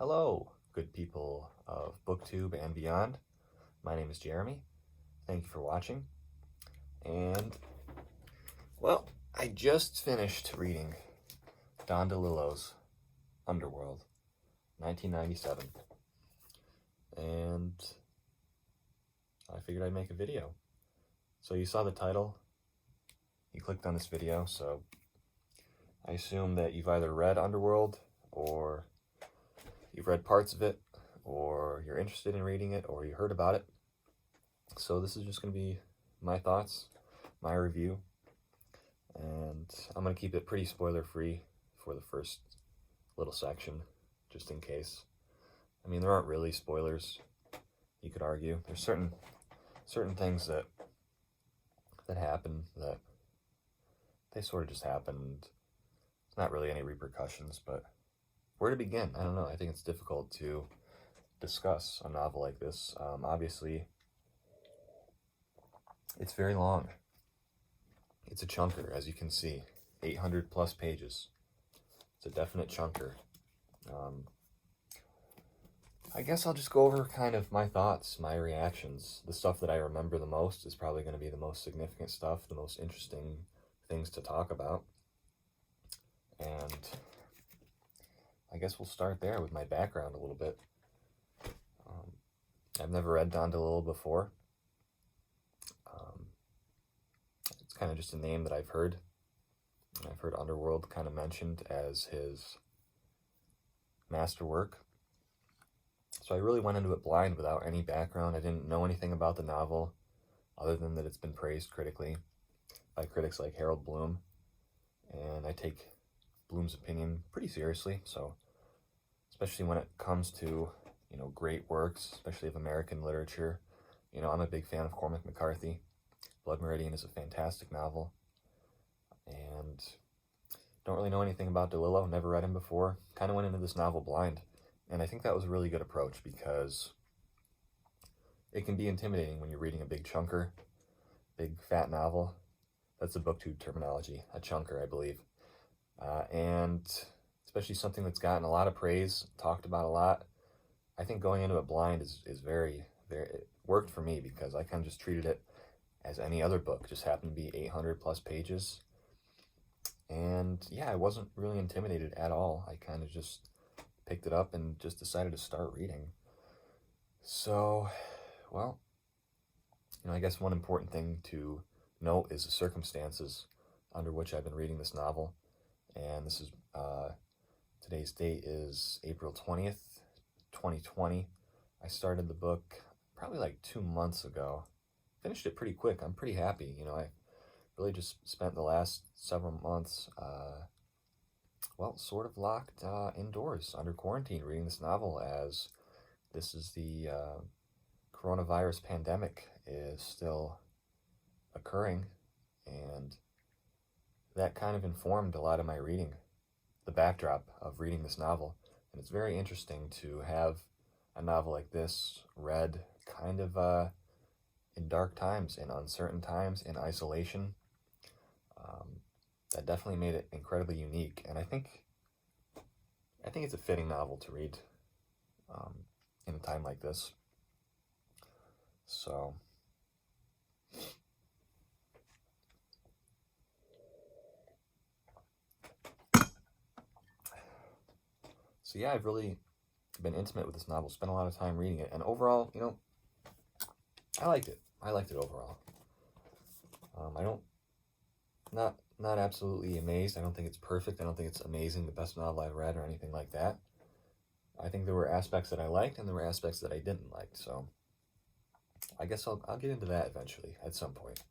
Hello, good people of BookTube and beyond. My name is Jeremy. Thank you for watching. And, well, I just finished reading Don Delillo's Underworld, 1997. And I figured I'd make a video. So you saw the title, you clicked on this video, so I assume that you've either read Underworld, or you've read parts of it, or you're interested in reading it, or you heard about it. So this is just going to be my thoughts, my review, and I'm going to keep it pretty spoiler-free for the first little section, just in case. I mean, there aren't really spoilers, you could argue. There's certain things that happen that they sort of just happened. It's not really any repercussions, but where to begin? I don't know. I think it's difficult to discuss a novel like this. Obviously, it's very long. It's a chunker, as you can see. 800 plus pages. It's a definite chunker. I guess I'll just go over kind of my thoughts, my reactions. The stuff that I remember the most is probably going to be the most significant stuff, the most interesting things to talk about. And I guess we'll start there with my background a little bit. I've never read Don Delillo before. It's kind of just a name that I've heard. I've heard Underworld kind of mentioned as his masterwork. So I really went into it blind without any background. I didn't know anything about the novel other than that it's been praised critically by critics like Harold Bloom. And I take Bloom's opinion pretty seriously, so especially when it comes to, great works, especially of American literature. I'm a big fan of Cormac McCarthy. Blood Meridian is a fantastic novel, and don't really know anything about Delillo, never read him before, kind of went into this novel blind, and I think that was a really good approach because it can be intimidating when you're reading a big chunker, big fat novel. That's the BookTube terminology, a chunker, I believe. And especially something that's gotten a lot of praise, talked about a lot. I think going into it blind is very, it worked for me because I kind of just treated it as any other book, just happened to be 800 plus pages. And yeah, I wasn't really intimidated at all. I kind of just picked it up and just decided to start reading. So, well, I guess one important thing to note is the circumstances under which I've been reading this novel. And this is, today's date is April 20th, 2020. I started the book probably like 2 months ago. Finished it pretty quick. I'm pretty happy. I really just spent the last several months, sort of locked indoors under quarantine reading this novel, as this is the coronavirus pandemic is still occurring, and that kind of informed a lot of my reading, the backdrop of reading this novel. And it's very interesting to have a novel like this read kind of in dark times, in uncertain times, in isolation. That definitely made it incredibly unique, and I think it's a fitting novel to read in a time like this. So yeah, I've really been intimate with this novel, spent a lot of time reading it, and overall, I liked it. I liked it overall. Not absolutely amazed. I don't think it's perfect. I don't think it's amazing, the best novel I've read or anything like that. I think there were aspects that I liked and there were aspects that I didn't like, so I guess I'll get into that eventually at some point.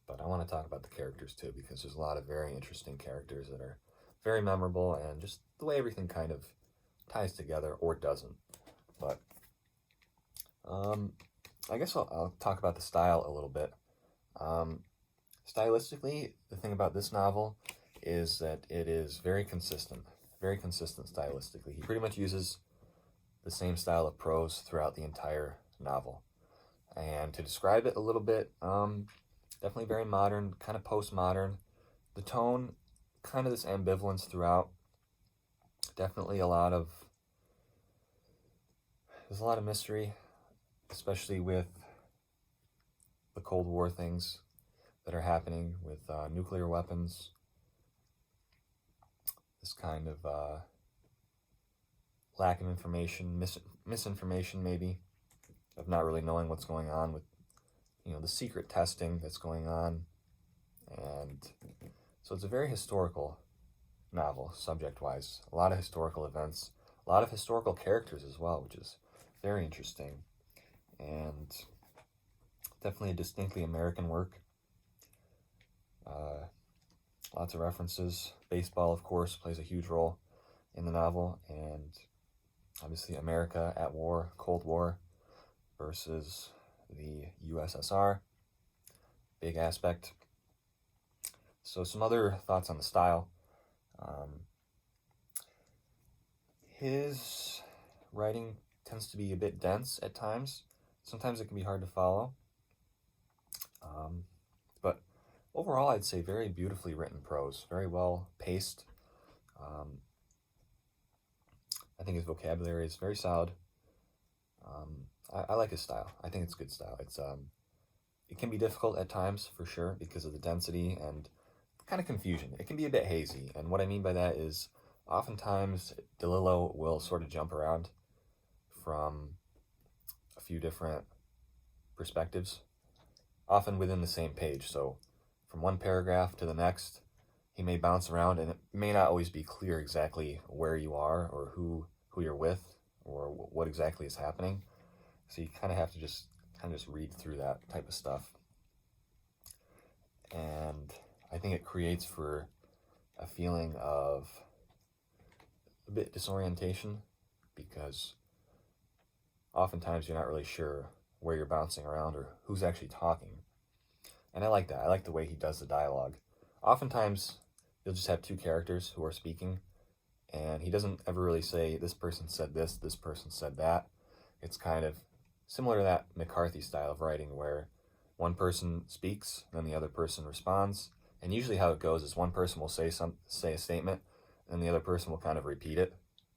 But I want to talk about the characters too, because there's a lot of very interesting characters that are very memorable, and just the way everything kind of ties together or doesn't. But I guess I'll talk about the style a little bit. Stylistically, the thing about this novel is that it is very consistent stylistically. He pretty much uses the same style of prose throughout the entire novel. And to describe it a little bit, definitely very modern, kind of postmodern. The tone, kind of this ambivalence throughout. Definitely a lot of There's a lot of mystery, especially with the Cold War things that are happening with nuclear weapons, this kind of lack of information, misinformation maybe, of not really knowing what's going on with, the secret testing that's going on. And so it's a very historical novel, subject-wise. A lot of historical events, a lot of historical characters as well, which is very interesting. And definitely a distinctly American work. Lots of references. Baseball, of course, plays a huge role in the novel, and obviously America at war, Cold War, versus the USSR. Big aspect. So some other thoughts on the style. His writing tends to be a bit dense at times. Sometimes it can be hard to follow. But overall, I'd say very beautifully written prose, very well paced. I think his vocabulary is very solid. I like his style. I think it's good style. It can be difficult at times, for sure, because of the density and kind of confusion. It can be a bit hazy, and what I mean by that is oftentimes Delillo will sort of jump around from a few different perspectives, often within the same page. So from one paragraph to the next, he may bounce around, and it may not always be clear exactly where you are or who you're with or what exactly is happening. So you kind of have to just read through that type of stuff. And I think it creates for a feeling of a bit disorientation, because oftentimes you're not really sure where you're bouncing around or who's actually talking. And I like that. I like the way he does the dialogue. Oftentimes you'll just have two characters who are speaking, and he doesn't ever really say, this person said this person said that. It's kind of similar to that McCarthy style of writing where one person speaks, then the other person responds. And usually how it goes is one person will say a statement, and the other person will kind of repeat it,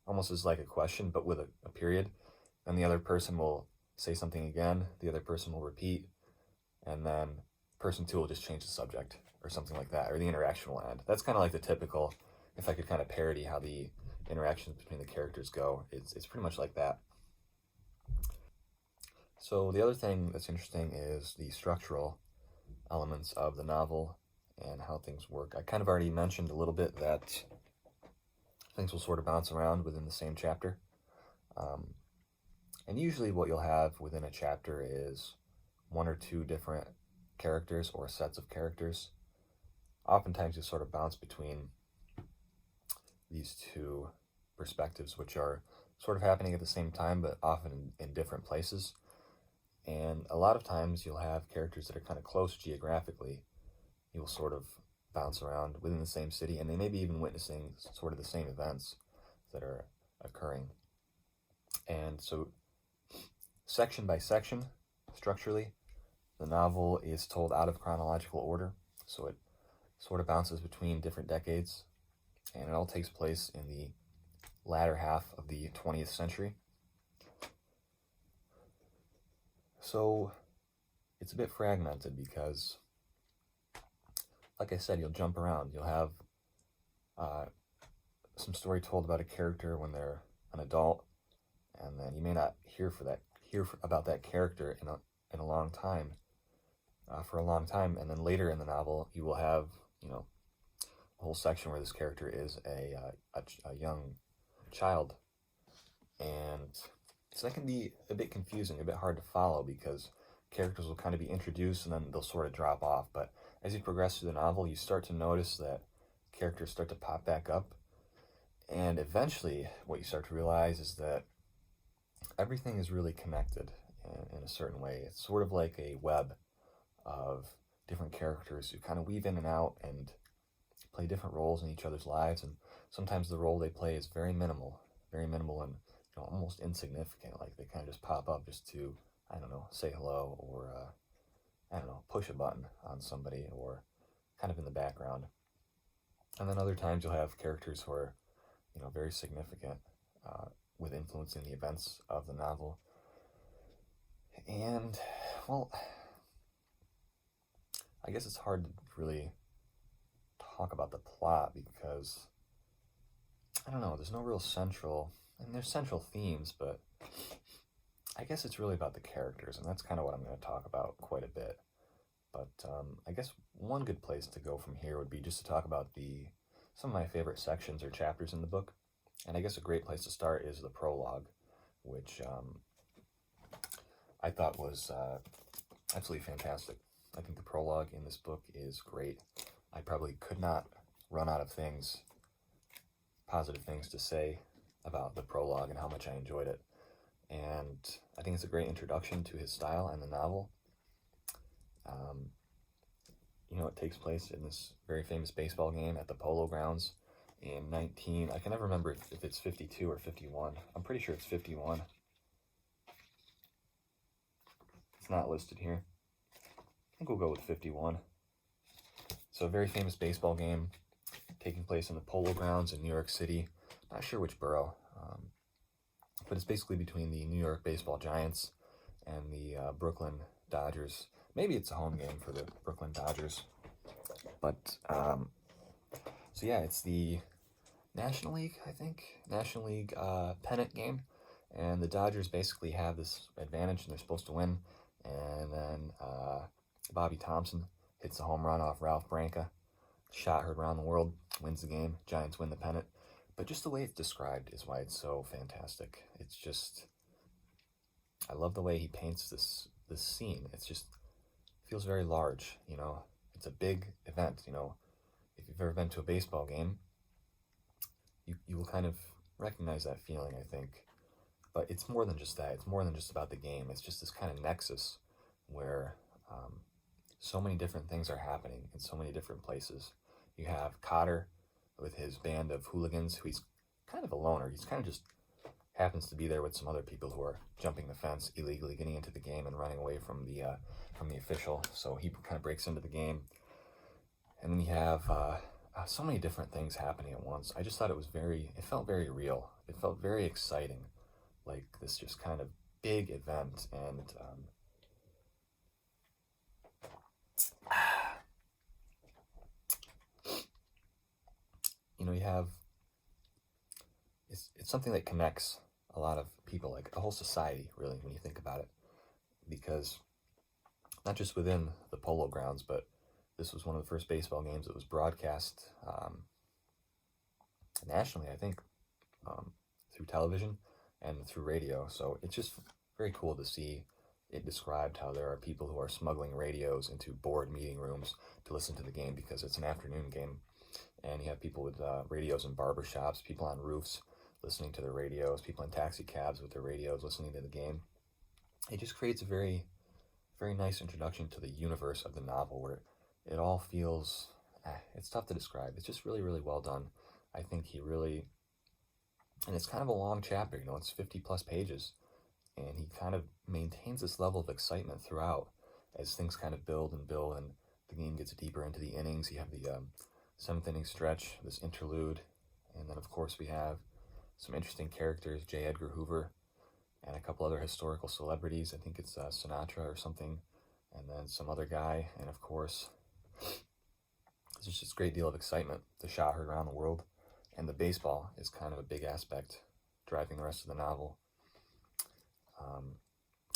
almost as like a question, but with a period. And the other person will say something again, the other person will repeat, and then person two will just change the subject or something like that, or the interaction will end. That's kind of like the typical, if I could kind of parody how the interactions between the characters go, it's pretty much like that. So the other thing that's interesting is the structural elements of the novel and how things work. I kind of already mentioned a little bit that things will sort of bounce around within the same chapter. And usually what you'll have within a chapter is one or two different characters or sets of characters. Oftentimes you sort of bounce between these two perspectives, which are sort of happening at the same time, but often in different places. And a lot of times you'll have characters that are kind of close geographically. You'll sort of bounce around within the same city, and they may be even witnessing sort of the same events that are occurring. And so, section by section, structurally, the novel is told out of chronological order, so it sort of bounces between different decades, and it all takes place in the latter half of the 20th century. So it's a bit fragmented because, like I said, you'll jump around. You'll have some story told about a character when they're an adult, and then you may not hear about that character in a long time, for a long time, and then later in the novel you will have a whole section where this character is a young child, and so that can be a bit confusing, a bit hard to follow, because characters will kind of be introduced and then they'll sort of drop off. But as you progress through the novel, you start to notice that characters start to pop back up, and eventually what you start to realize is that everything is really connected in a certain way. It's sort of like a web of different characters who kind of weave in and out and play different roles in each other's lives, and sometimes the role they play is very minimal and almost insignificant. Like they kind of just pop up just to, say hello, or push a button on somebody, or kind of in the background. And then other times you'll have characters who are very significant with influencing the events of the novel. And, well, I guess it's hard to really talk about the plot because, I don't know, there's no real central, and there's central themes, but I guess it's really about the characters, and that's kind of what I'm going to talk about quite a bit. But I guess one good place to go from here would be just to talk about some of my favorite sections or chapters in the book. And I guess a great place to start is the prologue, which I thought was absolutely fantastic. I think the prologue in this book is great. I probably could not run out of positive things to say about the prologue and how much I enjoyed it. And I think it's a great introduction to his style and the novel. It takes place in this very famous baseball game at the Polo Grounds in I can never remember if it's 52 or 51. I'm pretty sure it's 51. It's not listed here. I think we'll go with 51. So a very famous baseball game taking place in the Polo Grounds in New York City. Not sure which borough, but it's basically between the New York baseball Giants and the Brooklyn Dodgers. Maybe it's a home game for the Brooklyn Dodgers. But, so yeah, it's the National League, I think. National League pennant game. And the Dodgers basically have this advantage and they're supposed to win. And then Bobby Thompson hits a home run off Ralph Branca. Shot heard around the world, wins the game. Giants win the pennant. But just the way it's described is why it's so fantastic. It's just, I love the way he paints this scene. It's just, feels very large, It's a big event, If you've ever been to a baseball game, you will kind of recognize that feeling, I think. But it's more than just that. It's more than just about the game. It's just this kind of nexus where so many different things are happening in so many different places. You have Cotter with his band of hooligans, who he's kind of a loner. He's kind of just happens to be there with some other people who are jumping the fence illegally, getting into the game and running away from the official. So he kind of breaks into the game, and then you have so many different things happening at once. I just thought it felt very real. It felt very exciting, like this just kind of big event. And you have, it's something that connects a lot of people, like a whole society, really, when you think about it. Because not just within the Polo Grounds, but this was one of the first baseball games that was broadcast nationally, I think, through television and through radio. So it's just very cool to see it described how there are people who are smuggling radios into board meeting rooms to listen to the game because it's an afternoon game. And you have people with radios in barbershops, people on roofs listening to their radios, people in taxi cabs with their radios listening to the game. It just creates a very, very nice introduction to the universe of the novel where it all feels, it's tough to describe. It's just really, really well done. I think he really, and it's kind of a long chapter, it's 50 plus pages, and he kind of maintains this level of excitement throughout as things kind of build, and the game gets deeper into the innings. You have the 7th inning stretch, this interlude, and then of course we have some interesting characters, J. Edgar Hoover, and a couple other historical celebrities. I think it's Sinatra or something, and then some other guy, and of course, there's just this great deal of excitement. The shot heard around the world, and the baseball is kind of a big aspect driving the rest of the novel.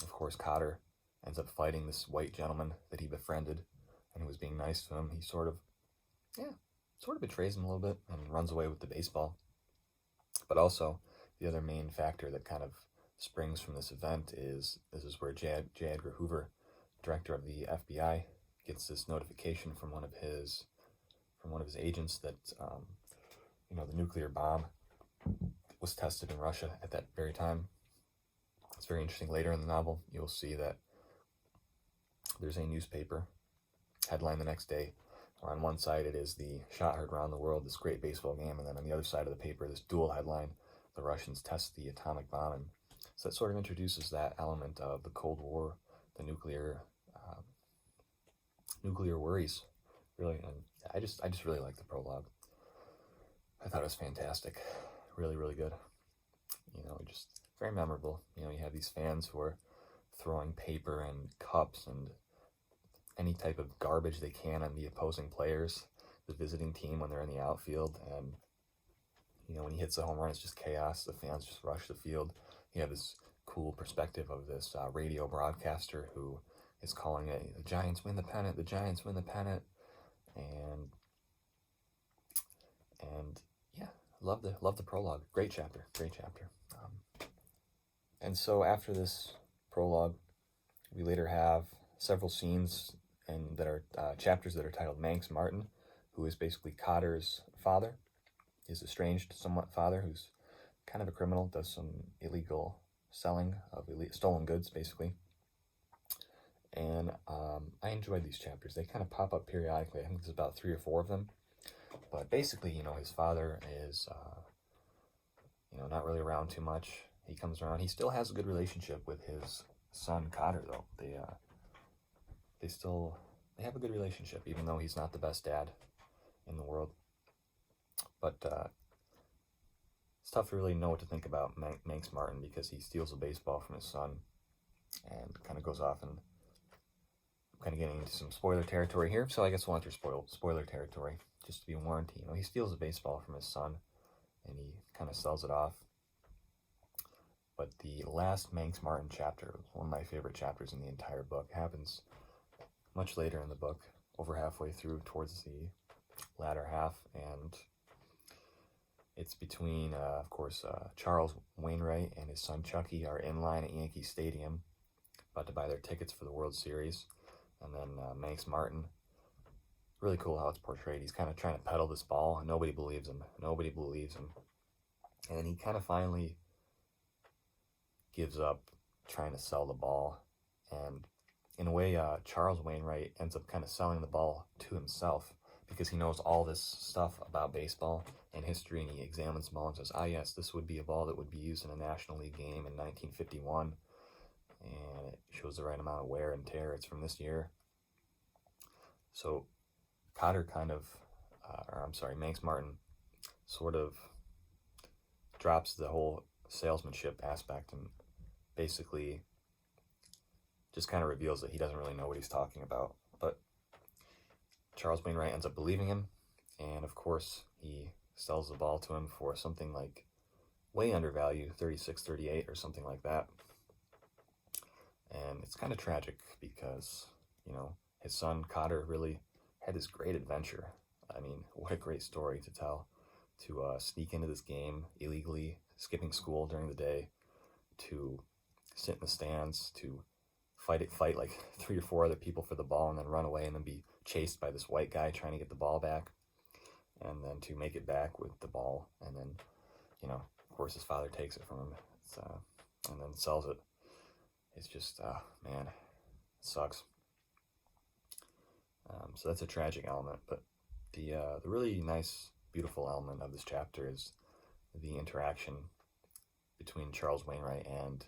Of course, Cotter ends up fighting this white gentleman that he befriended, and who was being nice to him. He sort of betrays him a little bit and runs away with the baseball. But also, the other main factor that kind of springs from this event is where J. Edgar Hoover, director of the FBI, gets this notification from one of his agents that the nuclear bomb was tested in Russia at that very time. It's very interesting. Later in the novel, you'll see that there's a newspaper headline the next day. On one side, it is the shot heard around the world, this great baseball game, and then on the other side of the paper, this dual headline, the Russians test the atomic bomb. And so that sort of introduces that element of the Cold War, the nuclear worries, really. And I just really like the prologue. I thought it was fantastic, really, really good. just very memorable. You have these fans who are throwing paper and cups and any type of garbage they can on the opposing players, the visiting team when they're in the outfield. And, when he hits a home run, it's just chaos. The fans just rush the field. You have this cool perspective of this radio broadcaster who is calling it, the Giants win the pennant, the Giants win the pennant. And yeah, love the prologue. Great chapter. And so after this prologue, we later have several scenes and that are chapters that are titled Manx Martin, who is basically Cotter's father, his estranged somewhat father, who's kind of a criminal, does some illegal selling of stolen goods, basically. And I enjoyed these chapters. They kind of pop up periodically. I think there's about 3 or 4 of them. But basically, his father is, not really around too much. He comes around. He still has a good relationship with his son, Cotter, though. They have a good relationship, even though he's not the best dad in the world. But it's tough to really know what to think about Manx Martin, because he steals a baseball from his son and kind of goes off and kind of getting into some spoiler territory here. So I guess we'll enter spoiler territory, just to be warned. He steals a baseball from his son and he kind of sells it off. But the last Manx Martin chapter, one of my favorite chapters in the entire book, happens much later in the book, over halfway through, towards the latter half, and it's between, of course, Charles Wainwright and his son Chucky are in line at Yankee Stadium, about to buy their tickets for the World Series, and then Manx Martin, really cool how it's portrayed. He's kind of trying to peddle this ball, and nobody believes him, and he kind of finally gives up trying to sell the ball, and in a way, Charles Wainwright ends up kind of selling the ball to himself, because he knows all this stuff about baseball and history, and he examines the ball and says, yes, this would be a ball that would be used in a National League game in 1951, and it shows the right amount of wear and tear. It's from this year. So Cotter Manx Martin sort of drops the whole salesmanship aspect and basically just kind of reveals that he doesn't really know what he's talking about. But Charles Wainwright ends up believing him, and of course he sells the ball to him for something like way undervalued, $36-38 or something like that. And it's kind of tragic because, his son Cotter really had this great adventure. I mean, what a great story to tell, to sneak into this game illegally, skipping school during the day, to sit in the stands, to fight like 3 or 4 other people for the ball, and then run away and then be chased by this white guy trying to get the ball back, and then to make it back with the ball, and then, of course his father takes it from him, and then sells it. It's just, man, it sucks. So that's a tragic element, but the really nice, beautiful element of this chapter is the interaction between Charles Wainwright and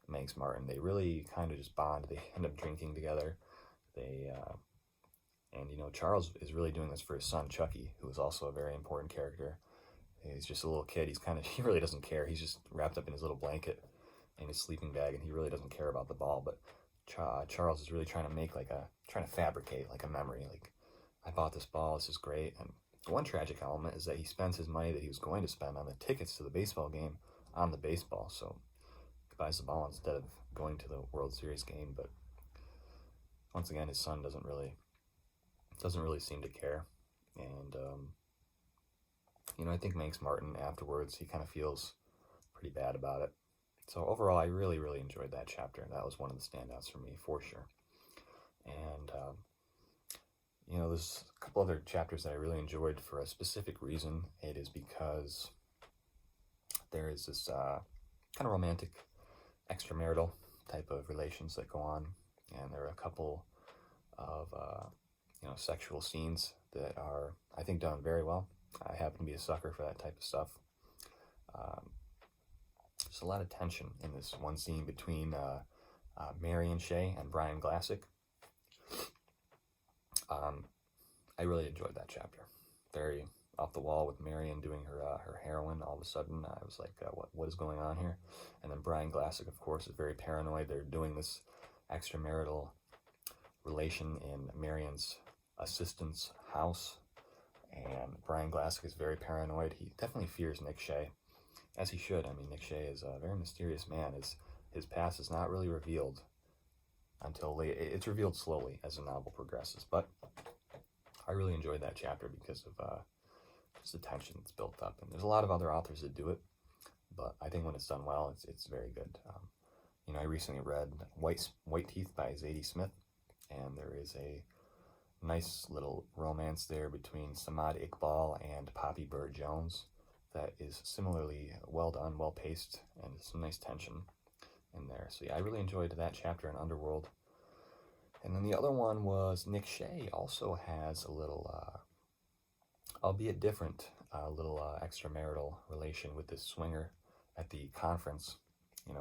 Manx Martin. They really kind of just bond. They end up drinking together. Charles is really doing this for his son Chucky, who is also a very important character. He's just a little kid. He really doesn't care. He's just wrapped up in his little blanket in his sleeping bag, and he really doesn't care about the ball. But Charles is really trying to fabricate like a memory. Like, I bought this ball. This is great. And one tragic element is that he spends his money that he was going to spend on the tickets to the baseball game on the baseball. So he buys the ball instead of going to the World Series game. But once again, his son doesn't really seem to care. And I think Manx Martin afterwards, he kind of feels pretty bad about it. So overall, I really, really enjoyed that chapter. That was one of the standouts for me, for sure. And, there's a couple other chapters that I really enjoyed for a specific reason. It is because there is this kind of romantic, extramarital type of relations that go on. And there are a couple of, sexual scenes that are, I think, done very well. I happen to be a sucker for that type of stuff. There's a lot of tension in this one scene between Marion Shea and Brian Glassick. I really enjoyed that chapter. Very, off the wall with Meridian doing her heroin. All of a sudden, I was like, what is going on here? And then Brian Glassick, of course, is very paranoid. They're doing this extramarital relation in Meridian's assistant's house, and Brian Glassick is very paranoid. He definitely fears Nick Shea, as he should. I mean, Nick Shea is a very mysterious man. His past is not really revealed until late. It's revealed slowly as the novel progresses, but I really enjoyed that chapter because of just the tension that's built up. And there's a lot of other authors that do it, but I think when it's done well, it's very good. I recently read White Teeth by Zadie Smith, and there is a nice little romance there between Samad Iqbal and Poppy Bird Jones that is similarly well done, well paced, and some nice tension in there. So yeah, I really enjoyed that chapter in Underworld. And then the other one was Nick Shea also has a little, albeit different, little extramarital relation with this swinger at the conference.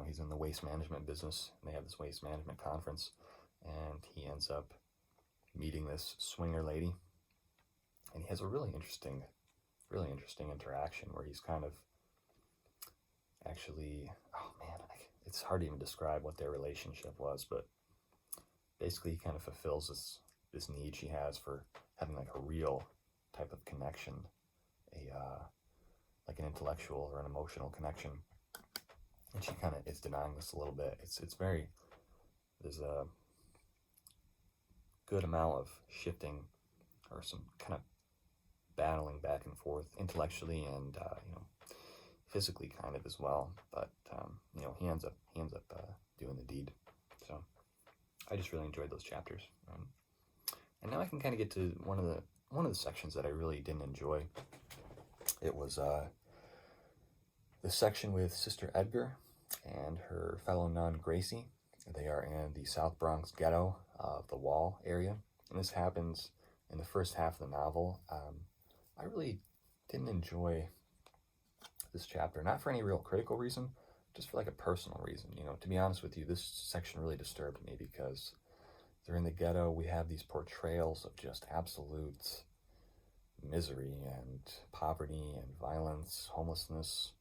He's in the waste management business, and they have this waste management conference, and he ends up meeting this swinger lady, and he has a really interesting interaction where he's kind of actually, oh man, it's hard to even describe what their relationship was, but basically he kind of fulfills this need she has for having like a real type of connection, like an intellectual or an emotional connection, and she kind of is denying this a little bit. There's a good amount of shifting or some kind of battling back and forth intellectually and physically kind of as well, but he ends up doing the deed. So I just really enjoyed those chapters, and now I can kind of get to one of the sections that I really didn't enjoy. It was the section with Sister Edgar and her fellow nun Gracie. They are in the South Bronx ghetto of the Wall area, and this happens in the first half of the novel. I really didn't enjoy this chapter, not for any real critical reason, just for like a personal reason. To be honest with you, this section really disturbed me because they're in the ghetto. We have these portrayals of just absolute misery and poverty and violence, homelessness,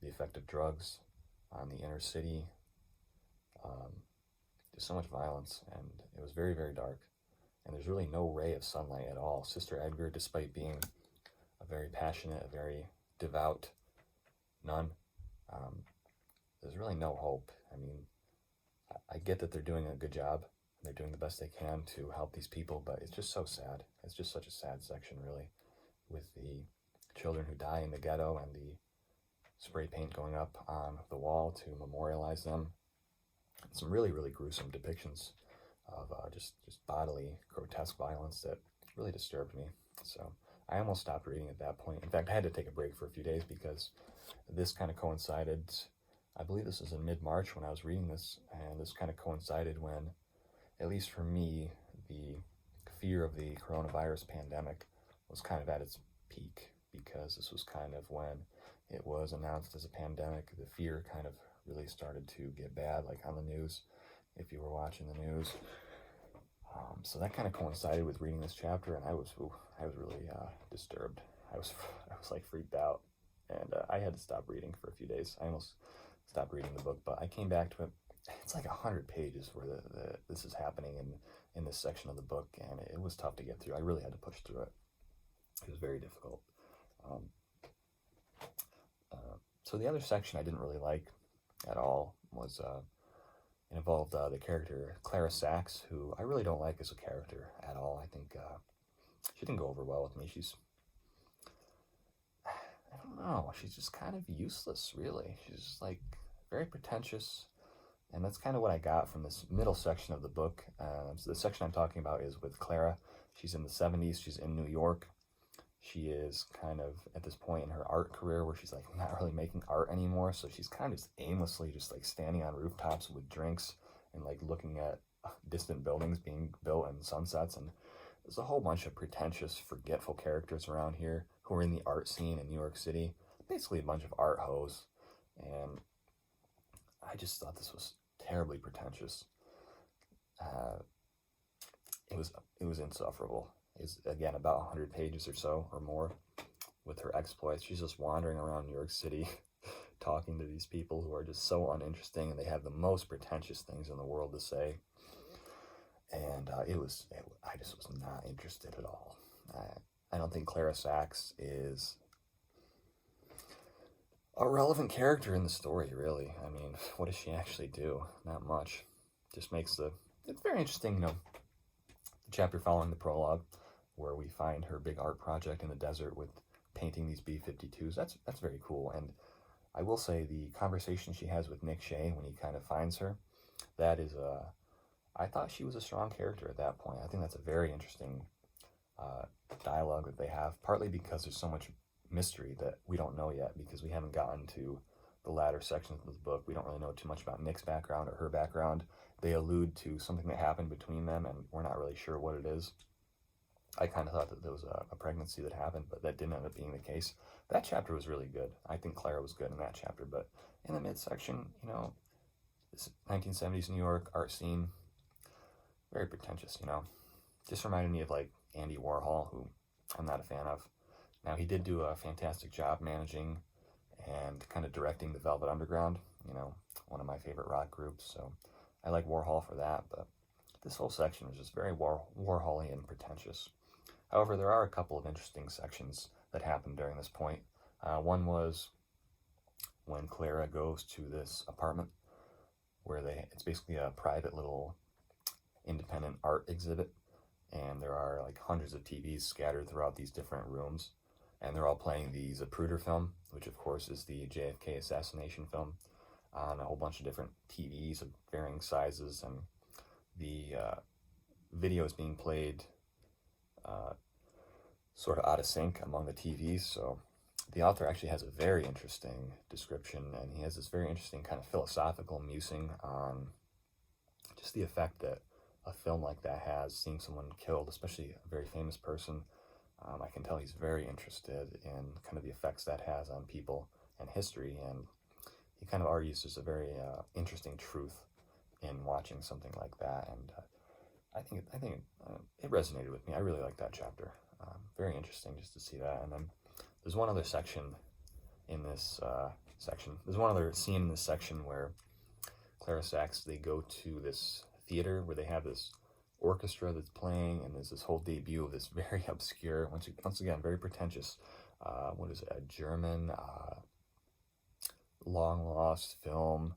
the effect of drugs on the inner city. There's so much violence, and it was very, very dark, and there's really no ray of sunlight at all. Sister Edgar, despite being a very passionate, a very devout nun, there's really no hope. I mean, I get that they're doing a good job, they're doing the best they can to help these people, but it's just so sad. It's just such a sad section, really, with the children who die in the ghetto and the spray paint going up on the wall to memorialize them. Some really, really gruesome depictions of just bodily, grotesque violence that really disturbed me. So I almost stopped reading at that point. In fact, I had to take a break for a few days because this kind of coincided, I believe this was in mid-March when I was reading this, and this kind of coincided when, at least for me, the fear of the coronavirus pandemic was kind of at its peak, because this was kind of when it was announced as a pandemic. The fear kind of really started to get bad, like on the news, if you were watching the news. So that kind of coincided with reading this chapter, and I was really disturbed. I was like freaked out, and I had to stop reading for a few days. I almost stopped reading the book, but I came back to it. It's like 100 pages where this is happening in this section of the book, and it was tough to get through. I really had to push through it. It was very difficult. So the other section I didn't really like at all was it involved the character Clara Sachs, who I really don't like as a character at all. I think she didn't go over well with me. I don't know, she's just kind of useless, really. She's just like very pretentious, and that's kind of what I got from this middle section of the book. So the section I'm talking about is with Clara. She's in the 70s. She's in New York. She is kind of at this point in her art career where she's like not really making art anymore, so she's kind of just aimlessly just like standing on rooftops with drinks and like looking at distant buildings being built and sunsets. And there's a whole bunch of pretentious, forgetful characters around here who are in the art scene in New York City, basically a bunch of art hoes. And I just thought this was terribly pretentious. It was insufferable. Is again about 100 pages or so or more, with her exploits. She's just wandering around New York City talking to these people who are just so uninteresting, and they have the most pretentious things in the world to say. And I just was not interested at all. I don't think Clara Sachs is a relevant character in the story, really. I mean, what does she actually do? Not much. Just makes it's very interesting, the chapter following the prologue, where we find her big art project in the desert with painting these B-52s. That's very cool. And I will say the conversation she has with Nick Shea when he kind of finds her, that is I thought she was a strong character at that point. I think that's a very interesting dialogue that they have, partly because there's so much mystery that we don't know yet, because we haven't gotten to the latter sections of the book. We don't really know too much about Nick's background or her background. They allude to something that happened between them, and we're not really sure what it is. I kind of thought that there was a pregnancy that happened, but that didn't end up being the case. That chapter was really good. I think Clara was good in that chapter, but in the midsection, this 1970s New York art scene, very pretentious, Just reminded me of, like, Andy Warhol, who I'm not a fan of. Now, he did do a fantastic job managing and kind of directing the Velvet Underground, one of my favorite rock groups, so I like Warhol for that, but this whole section was just very Warhol-y and pretentious. However, there are a couple of interesting sections that happened during this point. One was when Clara goes to this apartment where it's basically a private little independent art exhibit, and there are like hundreds of TVs scattered throughout these different rooms, and they're all playing the Zapruder film, which of course is the JFK assassination film, on a whole bunch of different TVs of varying sizes, and the video is being played sort of out of sync among the TVs. So the author actually has a very interesting description, and he has this very interesting kind of philosophical musing on just the effect that a film like that has, seeing someone killed, especially a very famous person. I can tell he's very interested in kind of the effects that has on people and history, and he kind of argues there's a very interesting truth in watching something like that, and I think it resonated with me. I really like that chapter. Very interesting just to see that. And then there's one other section in this section. There's one other scene in this section where Clara Sachs, they go to this theater where they have this orchestra that's playing, and there's this whole debut of this very obscure, once again, very pretentious, what is it, a German long-lost film,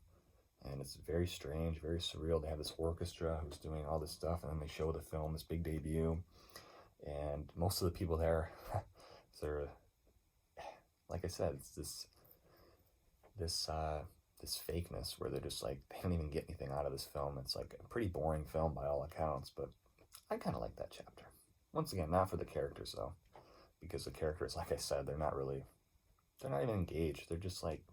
and it's very strange, very surreal. They have this orchestra who's doing all this stuff, and then they show the film, this big debut, and most of the people there, they're, like I said, it's this fakeness where they're just like, they don't even get anything out of this film. It's like a pretty boring film by all accounts, but I kind of like that chapter. Once again, not for the characters though, because the characters, like I said, they're not even engaged. They're just like,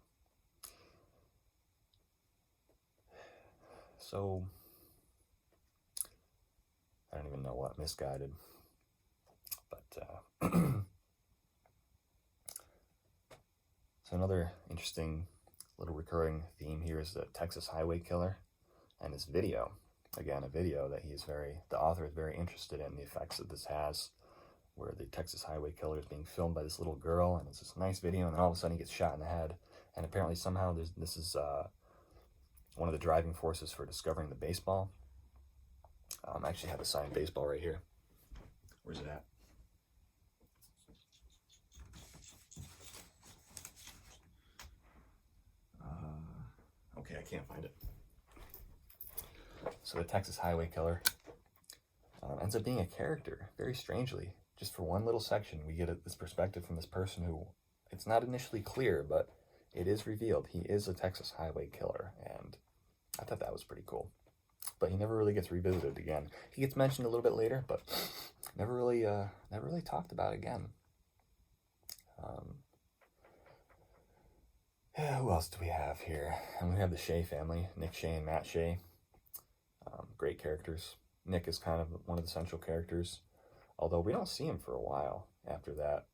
so, I don't even know what, misguided. But, so another interesting little recurring theme here is the Texas Highway Killer and this video. Again, a video that the author is very interested in the effects that this has, where the Texas Highway Killer is being filmed by this little girl, and it's this nice video, and then all of a sudden he gets shot in the head, and apparently somehow this is one of the driving forces for discovering the baseball. I actually have a signed baseball right here. Where's it at? Okay, I can't find it. So the Texas Highway Killer ends up being a character, very strangely. Just for one little section, we get this perspective from this person who, it's not initially clear, but it is revealed he is a Texas Highway Killer, and I thought that was pretty cool. But he never really gets revisited again. He gets mentioned a little bit later, but never really talked about again. Who else do we have here? And we have the Shea family, Nick Shea and Matt Shea. Great characters. Nick is kind of one of the central characters, although we don't see him for a while after that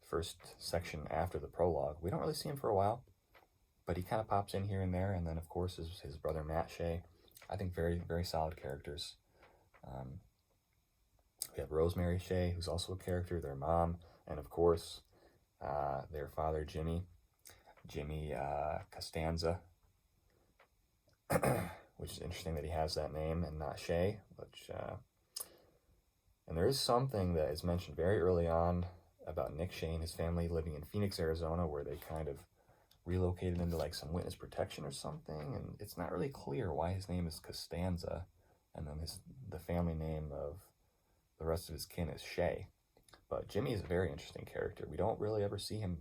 first section after the prologue. We don't really see him for a while, but he kind of pops in here and there, and then of course his brother Matt Shea. I think very, very solid characters. We have Rosemary Shea, who's also a character, their mom, and of course, their father, Jimmy Costanza, which is interesting that he has that name and not Shea, which, and there is something that is mentioned very early on about Nick Shea and his family living in Phoenix, Arizona, where they kind of relocated into like some witness protection or something, and it's not really clear why his name is Costanza, and then the family name of the rest of his kin is Shea. But Jimmy is a very interesting character. We don't really ever see him,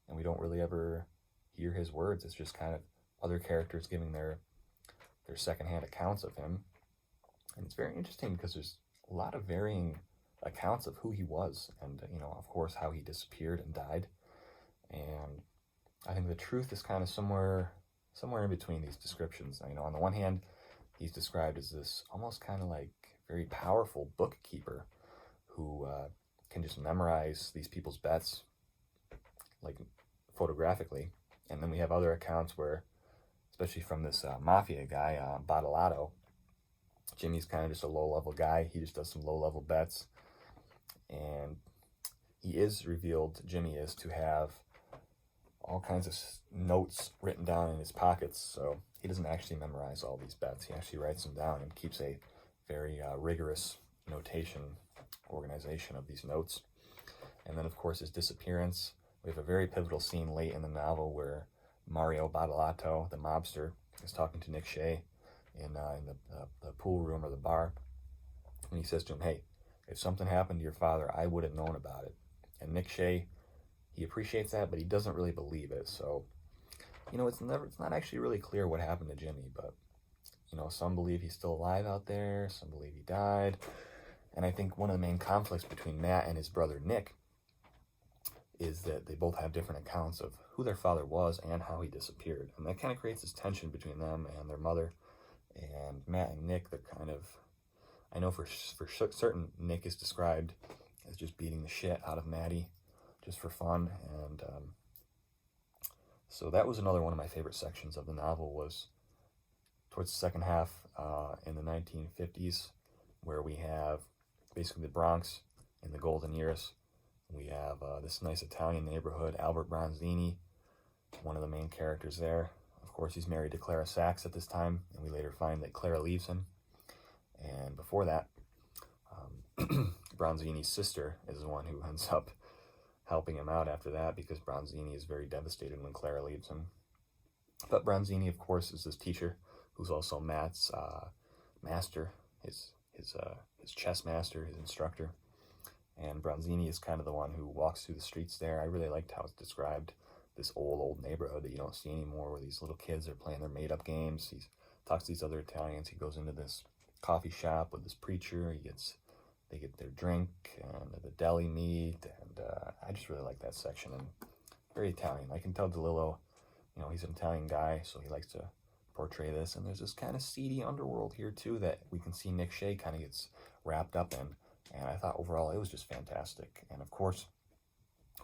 and we don't really ever hear his words. It's just kind of other characters giving their secondhand accounts of him. And it's very interesting because there's a lot of varying accounts of who he was, and of course, how he disappeared and died. And I think the truth is kind of somewhere in between these descriptions. On the one hand, he's described as this almost kind of like very powerful bookkeeper who can just memorize these people's bets, like photographically. And then we have other accounts where, especially from this mafia guy, Bottolato, Jimmy's kind of just a low-level guy. He just does some low-level bets. And he is revealed, Jimmy is, to have all kinds of notes written down in his pockets. So he doesn't actually memorize all these bets. He actually writes them down and keeps a very rigorous notation organization of these notes. And then, of course, his disappearance. We have a very pivotal scene late in the novel where Mario Bottolato, the mobster, is talking to Nick Shea in the pool room or the bar. And he says to him, "Hey, if something happened to your father, I would have known about it." And Nick Shea, he appreciates that, but he doesn't really believe it. So, it's not actually really clear what happened to Jimmy, but, some believe he's still alive out there, some believe he died. And I think one of the main conflicts between Matt and his brother Nick is that they both have different accounts of who their father was and how he disappeared. And that kind of creates this tension between them and their mother. And Matt and Nick, they're kind of, I know for certain, Nick is described as just beating the shit out of Maddie just for fun. And so that was another one of my favorite sections of the novel, was towards the second half in the 1950s, where we have basically the Bronx in the golden years. We have this nice Italian neighborhood, Albert Bronzini, one of the main characters there. Of course, he's married to Clara Sachs at this time, and we later find that Clara leaves him. And before that, Bronzini's sister is the one who ends up helping him out after that, because Bronzini is very devastated when Clara leaves him. But Bronzini, of course, is this teacher who's also Matt's master, his chess master, his instructor. And Bronzini is kind of the one who walks through the streets there. I really liked how it's described, this old neighborhood that you don't see anymore, where these little kids are playing their made-up games. He talks to these other Italians. He goes into this coffee shop with this preacher. They get their drink and the deli meat, and I just really like that section, and very Italian. I can tell Delillo, he's an Italian guy, so he likes to portray this. And there's this kind of seedy underworld here too that we can see Nick Shea kind of gets wrapped up in. And I thought overall it was just fantastic. And of course,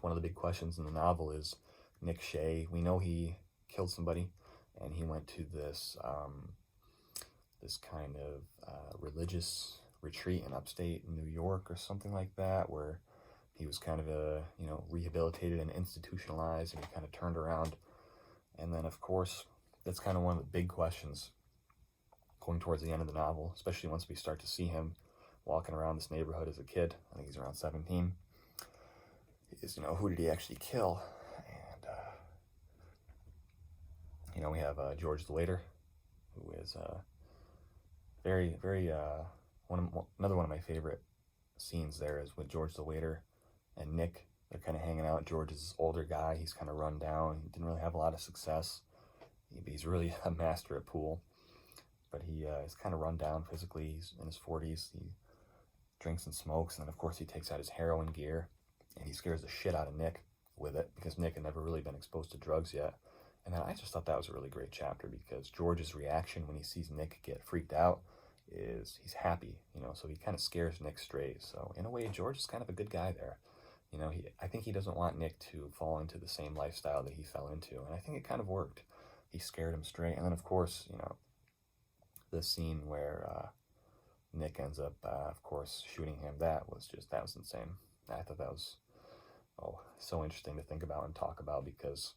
one of the big questions in the novel is Nick Shea. We know he killed somebody, and he went to this this kind of religious retreat in upstate New York or something like that, where he was kind of rehabilitated and institutionalized, and he kind of turned around. And then, of course, that's kind of one of the big questions going towards the end of the novel, especially once we start to see him walking around this neighborhood as a kid. I think he's around 17. Is, who did he actually kill? And, we have George the waiter, who is very, very, another one of my favorite scenes there is with George the waiter and Nick. They're kind of hanging out. George is this older guy. He's kind of run down. He didn't really have a lot of success. He's really a master at pool. But he is kind of run down physically. He's in his 40s. He drinks and smokes. And then, of course, he takes out his heroin gear. And he scares the shit out of Nick with it, because Nick had never really been exposed to drugs yet. And then I just thought that was a really great chapter, because George's reaction when he sees Nick get freaked out is he's happy, so he kind of scares Nick straight. So in a way, George is kind of a good guy there. I think he doesn't want Nick to fall into the same lifestyle that he fell into, and I think it kind of worked. He scared him straight. And then, of course, the scene where Nick ends up, of course, shooting him. That was insane. I thought that was, so interesting to think about and talk about, because,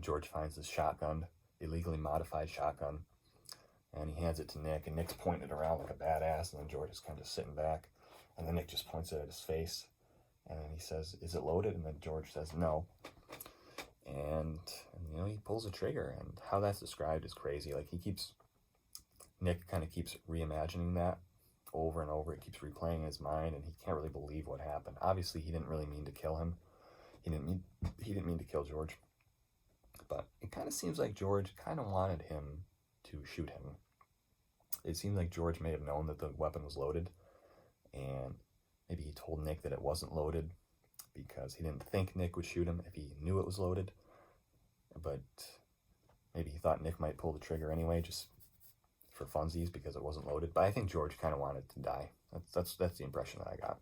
George finds this shotgun, illegally modified shotgun, and he hands it to Nick, and Nick's pointing it around like a badass, and then George is kind of sitting back, and then Nick just points it at his face, and he says, "Is it loaded?" And then George says, "No." And he pulls the trigger, and how that's described is crazy. Like, Nick kind of keeps reimagining that over and over. It keeps replaying in his mind, and he can't really believe what happened. Obviously, he didn't really mean to kill him. He didn't mean to kill George. But it kind of seems like George kind of wanted him to shoot him. It seems like George may have known that the weapon was loaded, and maybe he told Nick that it wasn't loaded because he didn't think Nick would shoot him if he knew it was loaded. But maybe he thought Nick might pull the trigger anyway, just for funsies, because it wasn't loaded. But I think George kind of wanted to die. That's the impression that I got.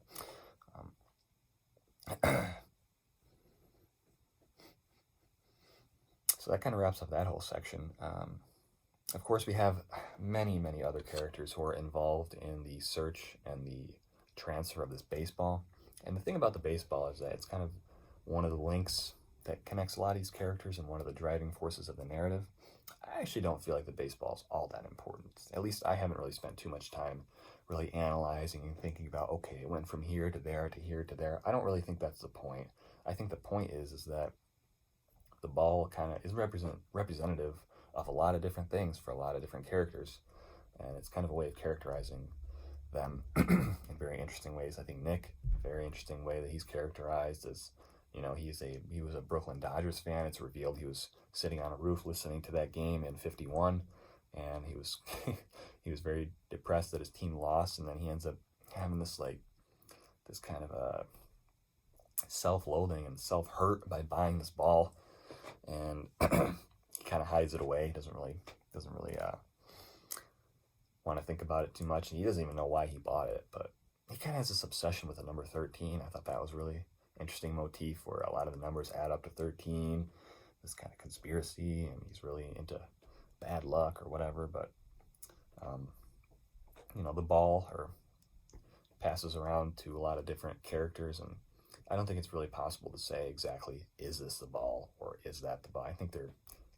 So that kind of wraps up that whole section. Of course, we have many, many other characters who are involved in the search and the transfer of this baseball. And the thing about the baseball is that it's kind of one of the links that connects a lot of these characters and one of the driving forces of the narrative. I actually don't feel like the baseball is all that important. At least I haven't really spent too much time really analyzing and thinking about, okay, it went from here to there to here to there. I don't really think that's the point. I think the point is that the ball kind of is representative of a lot of different things for a lot of different characters, and it's kind of a way of characterizing them in very interesting ways. I think Nick, very interesting way that he's characterized as, he was a Brooklyn Dodgers fan. It's revealed he was sitting on a roof listening to that game in '51, and he was he was very depressed that his team lost, and then he ends up having this kind of a self-loathing and self-hurt by buying this ball, and he kind of hides it away. He doesn't really want to think about it too much, and he doesn't even know why he bought it, but he kind of has this obsession with the number 13. I thought that was really interesting motif, where a lot of the numbers add up to 13, this kind of conspiracy, and he's really into bad luck or whatever. But the ball passes around to a lot of different characters, and I don't think it's really possible to say exactly, is this the ball or is that the ball? I think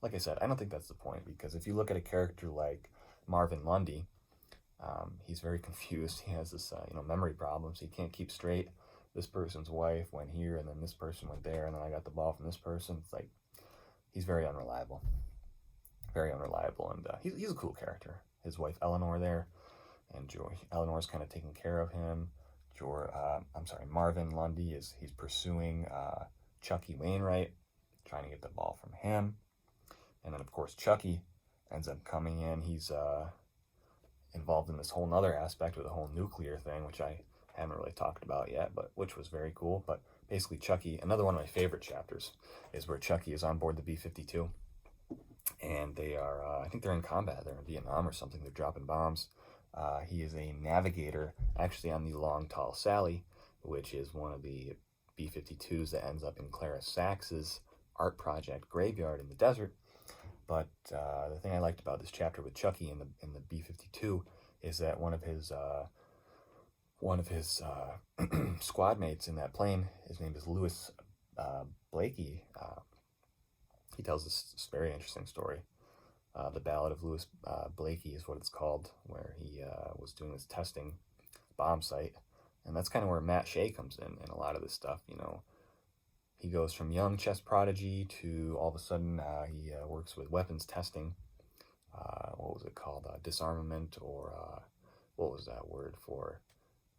like I said, I don't think that's the point, because if you look at a character like Marvin Lundy, he's very confused. He has this memory problems. He can't keep straight. This person's wife went here, and then this person went there, and then I got the ball from this person. It's like, he's very unreliable, and he's a cool character. His wife Eleanor there, and Eleanor's kind of taking care of him. Marvin Lundy he's pursuing Chucky Wainwright, trying to get the ball from him, and then of course Chucky ends up coming in. He's involved in this whole other aspect with the whole nuclear thing, which I haven't really talked about yet, but which was very cool. But basically Chucky, another one of my favorite chapters, is where Chucky is on board the B-52, and they are, I think they're in combat. They're in Vietnam or something. They're dropping bombs. He is a navigator, actually, on the Long Tall Sally, which is one of the B-52s that ends up in Clara Sachs's art project Graveyard in the Desert. But the thing I liked about this chapter with Chucky in the B-52 is that one of his squad mates in that plane, his name is Louis Blakey. He tells this very interesting story. The Ballad of Louis Blakey is what it's called, where he was doing this testing bomb site. And that's kind of where Matt Shea comes in a lot of this stuff. He goes from young chess prodigy to all of a sudden he works with weapons testing. What was it called? Disarmament, or what was that word for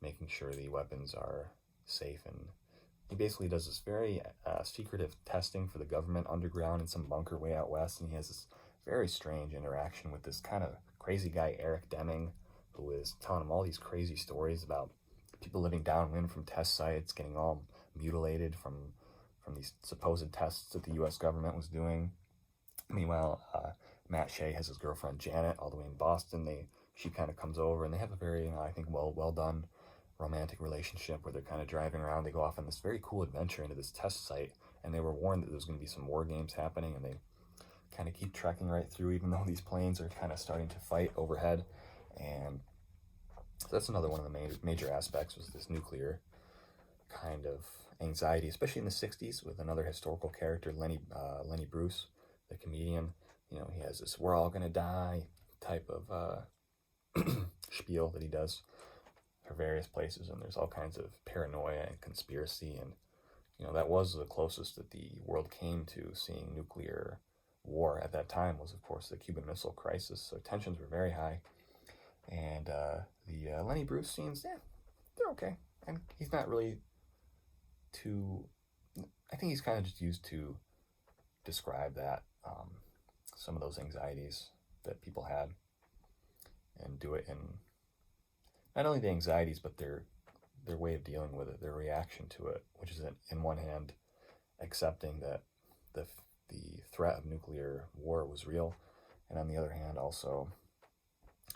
making sure the weapons are safe? And he basically does this very secretive testing for the government underground in some bunker way out west. And he has this very strange interaction with this kind of crazy guy, Eric Deming, who is telling him all these crazy stories about people living downwind from test sites, getting all mutilated from these supposed tests that the U.S. government was doing. Meanwhile, Matt Shea has his girlfriend Janet all the way in Boston. She kind of comes over, and they have a very, I think, well done romantic relationship where they're kind of driving around. They go off on this very cool adventure into this test site, and they were warned that there's going to be some war games happening, and they kind of keep trekking right through, even though these planes are kind of starting to fight overhead. And So that's another one of the major aspects, was this nuclear kind of anxiety, especially in the 60s, with another historical character, Lenny Bruce, the comedian. You know, he has this "we're all gonna die" type of spiel that he does for various places, and there's all kinds of paranoia and conspiracy, and you know, that was the closest that the world came to seeing nuclear war at that time, was of course the Cuban Missile Crisis. So tensions were very high, and the Lenny Bruce scenes, yeah, they're okay, and he's not really too. I think he's kind of just used to describe that, some of those anxieties that people had, and do it in not only the anxieties, but their way of dealing with it, their reaction to it, which is in one hand accepting that the threat of nuclear war was real, and on the other hand also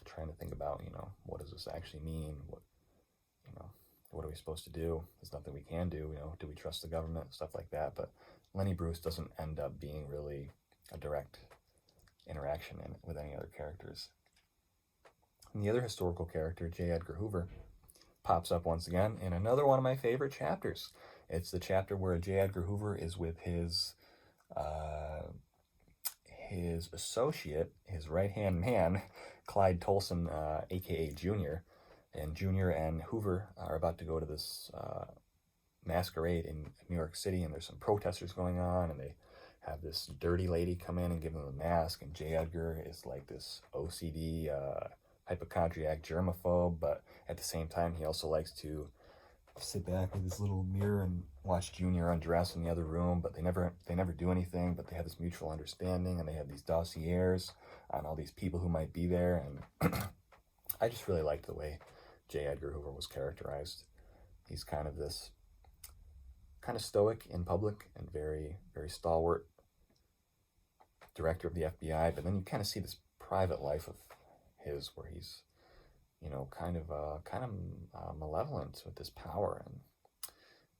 trying to think about, you know, what does this actually mean? What are we supposed to do? There's nothing we can do. You know, do we trust the government? Stuff like that. But Lenny Bruce doesn't end up being really a direct interaction with any other characters. And the other historical character, J. Edgar Hoover, pops up once again in another one of my favorite chapters. It's the chapter where J. Edgar Hoover is with his associate, his right-hand man, Clyde Tolson, a.k.a. Junior. And Junior and Hoover are about to go to this masquerade in New York City, and there's some protesters going on, and they have this dirty lady come in and give them a mask, and J. Edgar is like this OCD, hypochondriac germaphobe, but at the same time he also likes to sit back with his little mirror and watch Junior undress in the other room, but they never do anything, but they have this mutual understanding, and they have these dossiers on all these people who might be there, and I just really liked the way J. Edgar Hoover was characterized. He's kind of this kind of stoic in public and very, very stalwart director of the FBI, but then you kind of see this private life of his where he's, you know, kind of malevolent with this power, and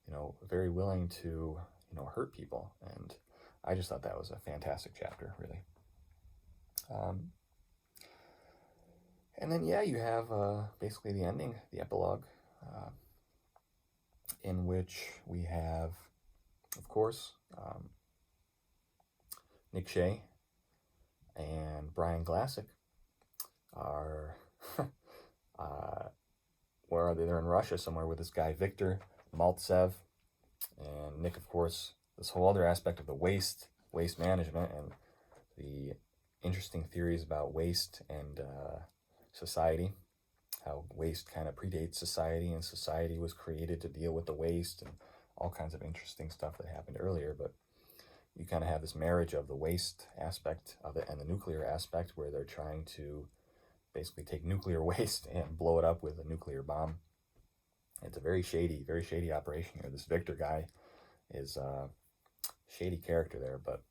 you know, very willing to, you know, hurt people. And I just thought that was a fantastic chapter, really. And then, yeah, you have basically the ending, the epilogue, in which we have, of course, Nick Shea and Brian Glassick are, where are they? They're in Russia somewhere with this guy, Viktor Maltsev. And Nick, of course, this whole other aspect of the waste management, and the interesting theories about waste and society, how waste kind of predates society, and society was created to deal with the waste, and all kinds of interesting stuff that happened earlier. But you kind of have this marriage of the waste aspect of it and the nuclear aspect, where they're trying to basically take nuclear waste and blow it up with a nuclear bomb. It's a very shady operation here. This Victor guy is a shady character there. But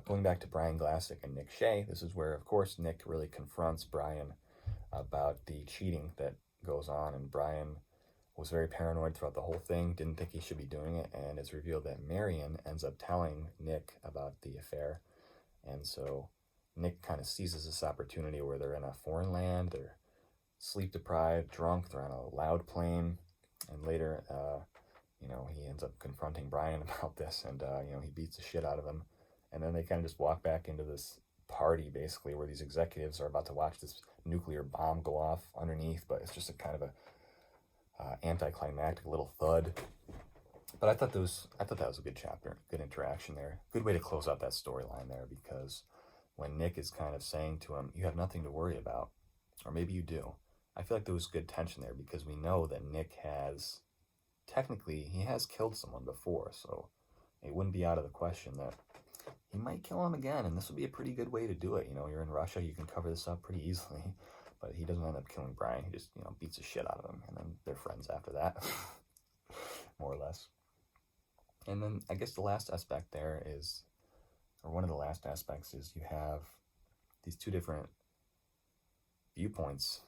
going back to Brian Glassick and Nick Shea, this is where, of course, Nick really confronts Brian about the cheating that goes on, and Brian was very paranoid throughout the whole thing, didn't think he should be doing it, and it's revealed that Meridian ends up telling Nick about the affair. And so Nick kind of seizes this opportunity where they're in a foreign land, they're sleep deprived, drunk, they're on a loud plane, and later, you know, he ends up confronting Brian about this, and you know, he beats the shit out of him, and then they kind of just walk back into this party, basically, where these executives are about to watch this nuclear bomb go off underneath, but it's just a kind of a anticlimactic little thud. But I thought that was a good chapter, good interaction there, good way to close out that storyline there, because when Nick is kind of saying to him, you have nothing to worry about, or maybe you do, I feel like there was good tension there, because we know that Nick has, technically, he has killed someone before, so it wouldn't be out of the question that he might kill him again, and this would be a pretty good way to do it. You know, you're in Russia, you can cover this up pretty easily, but he doesn't end up killing Brian. He just, you know, beats the shit out of him, and then they're friends after that, more or less. And then I guess the last aspect there is, or one of the last aspects is, you have these two different viewpoints,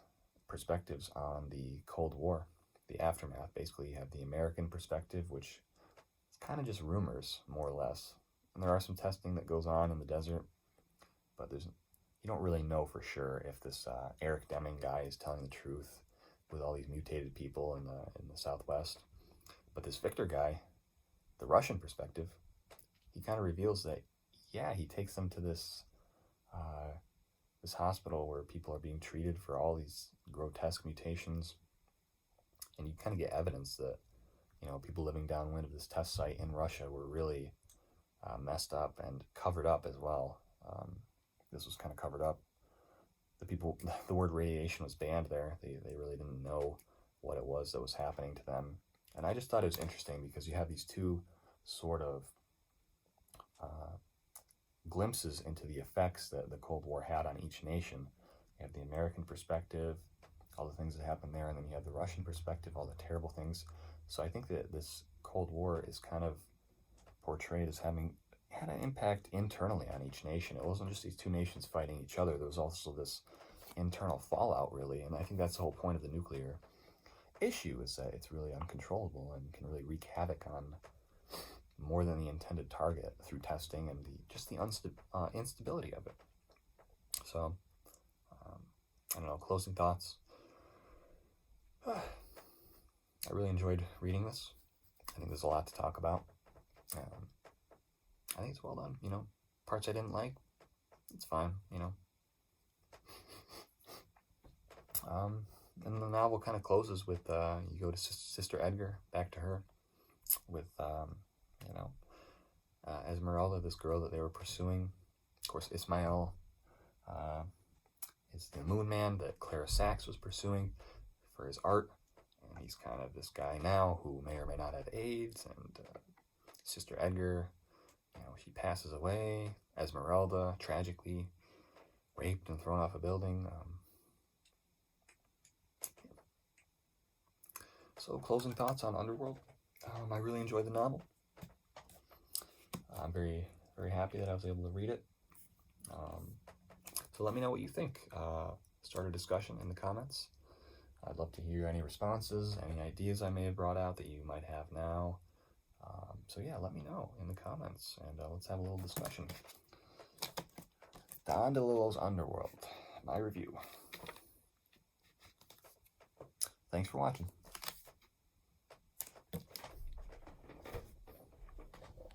perspectives on the Cold War, the aftermath. Basically, you have the American perspective, which is kind of just rumors, more or less. And there are some testing that goes on in the desert, but there's you don't really know for sure if this Eric Deming guy is telling the truth with all these mutated people in the Southwest. But this Victor guy, the Russian perspective, he kind of reveals that, yeah, he takes them to this this hospital where people are being treated for all these grotesque mutations, and you kind of get evidence that, you know, people living downwind of this test site in Russia were really messed up and covered up as well. This was kind of covered up. The word radiation was banned there. They really didn't know what it was that was happening to them. And I just thought it was interesting because you have these two sort of glimpses into the effects that the Cold War had on each nation. You have the American perspective, all the things that happened there, and then you have the Russian perspective, all the terrible things. So I think that this Cold War is kind of portrayed as having had an impact internally on each nation. It wasn't just these two nations fighting each other. There was also this internal fallout, really, and I think that's the whole point of the nuclear issue, is that it's really uncontrollable and can really wreak havoc on more than the intended target through testing and just the instability of it. So, I don't know, closing thoughts. I really enjoyed reading this. I think there's a lot to talk about. I think it's well done. You know, parts I didn't like, it's fine, you know. And the novel kind of closes with, you go to Sister Edgar, back to her, with, you know, Esmeralda, this girl that they were pursuing. Of course, Ismael is the moon man that Clara Sachs was pursuing for his art. And he's kind of this guy now who may or may not have AIDS. And Sister Edgar, you know, she passes away. Esmeralda, tragically raped and thrown off a building. So, closing thoughts on Underworld. I really enjoyed the novel. I'm very, very happy that I was able to read it. So let me know what you think. Start a discussion in the comments. I'd love to hear any responses, any ideas I may have brought out that you might have now. So yeah, let me know in the comments, and let's have a little discussion. Don Delillo's Underworld, my review. Thanks for watching.